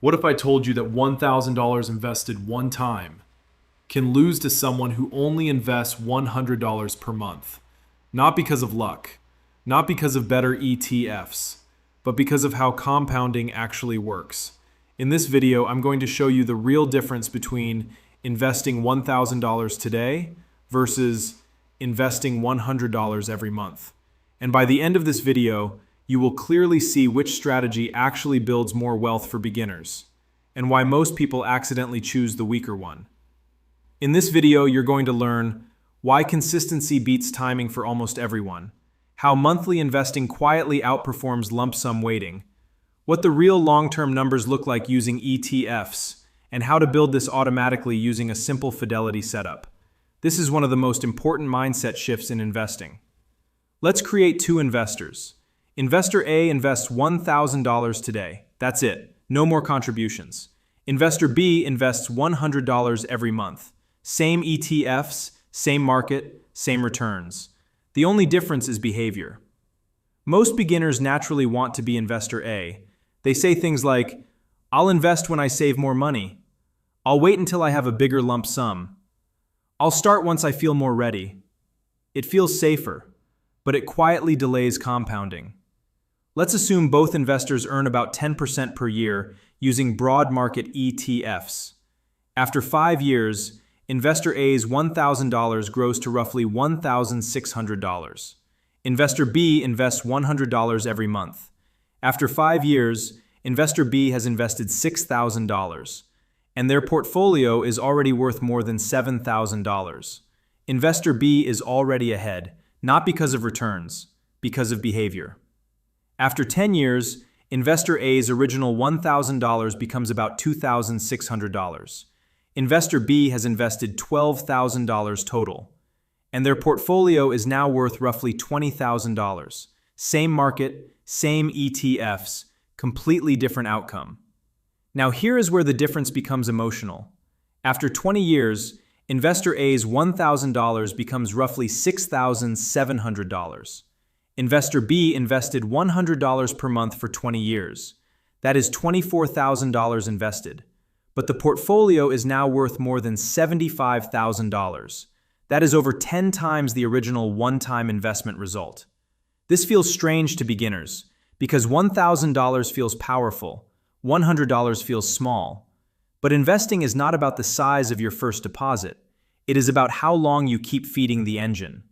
What if I told you that $1,000 invested one time can lose to someone who only invests $100 per month? Not because of luck, not because of better ETFs, but because of how compounding actually works. In this video, I'm going to show you the real difference between investing $1,000 today versus investing $100 every month. And by the end of this video, you will clearly see which strategy actually builds more wealth for beginners, and why most people accidentally choose the weaker one. In this video, you're going to learn why consistency beats timing for almost everyone, how monthly investing quietly outperforms lump sum waiting, what the real long-term numbers look like using ETFs, and how to build this automatically using a simple fidelity setup. This is one of the most important mindset shifts in investing. Let's create two investors. Investor A invests $1,000 today. That's it. No more contributions. Investor B invests $100 every month. Same ETFs, same market, same returns. The only difference is behavior. Most beginners naturally want to be investor A. They say things like, "I'll invest when I save more money. I'll wait until I have a bigger lump sum. I'll start once I feel more ready." It feels safer, but it quietly delays compounding. Let's assume both investors earn about 10% per year using broad market ETFs. After 5 years, Investor A's $1,000 grows to roughly $1,600. Investor B invests $100 every month. After 5 years, Investor B has invested $6,000, and their portfolio is already worth more than $7,000. Investor B is already ahead, not because of returns, because of behavior. After 10 years, Investor A's original $1,000 becomes about $2,600. Investor B has invested $12,000 total, and their portfolio is now worth roughly $20,000. Same market, same ETFs, completely different outcome. Now here is where the difference becomes emotional. After 20 years, Investor A's $1,000 becomes roughly $6,700. Investor B invested $100 per month for 20 years. That is $24,000 invested. But the portfolio is now worth more than $75,000. That is over 10 times the original one-time investment result. This feels strange to beginners because $1,000 feels powerful, $100 feels small. But investing is not about the size of your first deposit. It is about how long you keep feeding the engine.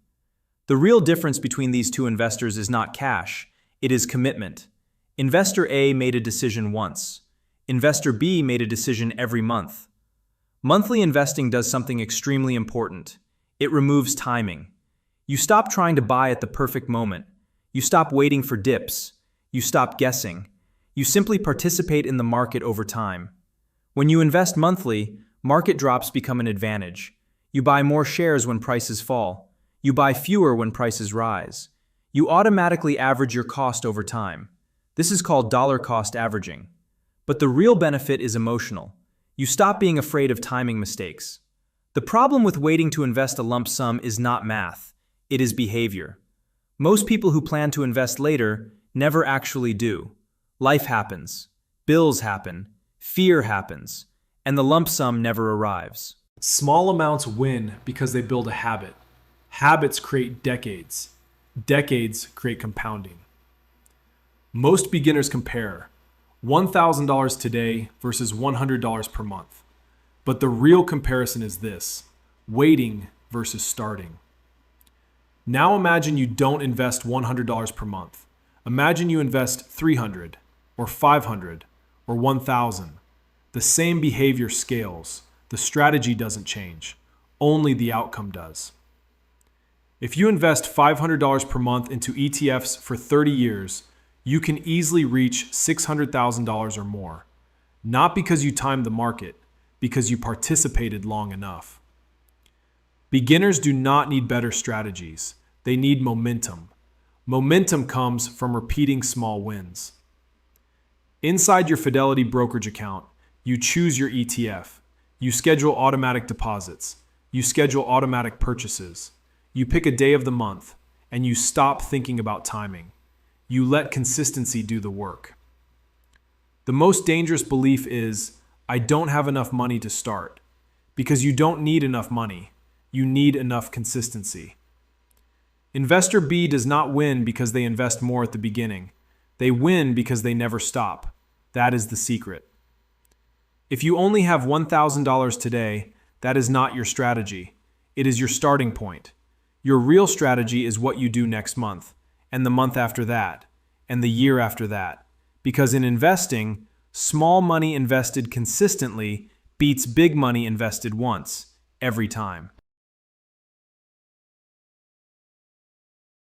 The real difference between these two investors is not cash, it is commitment. Investor A made a decision once. Investor B made a decision every month. Monthly investing does something extremely important. It removes timing. You stop trying to buy at the perfect moment. You stop waiting for dips. You stop guessing. You simply participate in the market over time. When you invest monthly, market drops become an advantage. You buy more shares when prices fall. You buy fewer when prices rise. You automatically average your cost over time. This is called dollar cost averaging. But the real benefit is emotional. You stop being afraid of timing mistakes. The problem with waiting to invest a lump sum is not math. It is behavior. Most people who plan to invest later never actually do. Life happens. Bills happen. Fear happens. And the lump sum never arrives. Small amounts win because they build a habit. Habits create decades. Decades create compounding. Most beginners compare $1,000 today versus $100 per month. But the real comparison is this: waiting versus starting. Now imagine you don't invest $100 per month. Imagine you invest $300 or $500 or $1,000. The same behavior scales. The strategy doesn't change. Only the outcome does. If you invest $500 per month into ETFs for 30 years, you can easily reach $600,000 or more. Not because you timed the market, because you participated long enough. Beginners do not need better strategies. They need momentum. Momentum comes from repeating small wins. Inside your Fidelity brokerage account, you choose your ETF. You schedule automatic deposits. You schedule automatic purchases. You pick a day of the month, and you stop thinking about timing. You let consistency do the work. The most dangerous belief is, I don't have enough money to start. Because you don't need enough money. You need enough consistency. Investor B does not win because they invest more at the beginning. They win because they never stop. That is the secret. If you only have $1,000 today, that is not your strategy. It is your starting point. Your real strategy is what you do next month, and the month after that, and the year after that. Because in investing, small money invested consistently beats big money invested once, every time.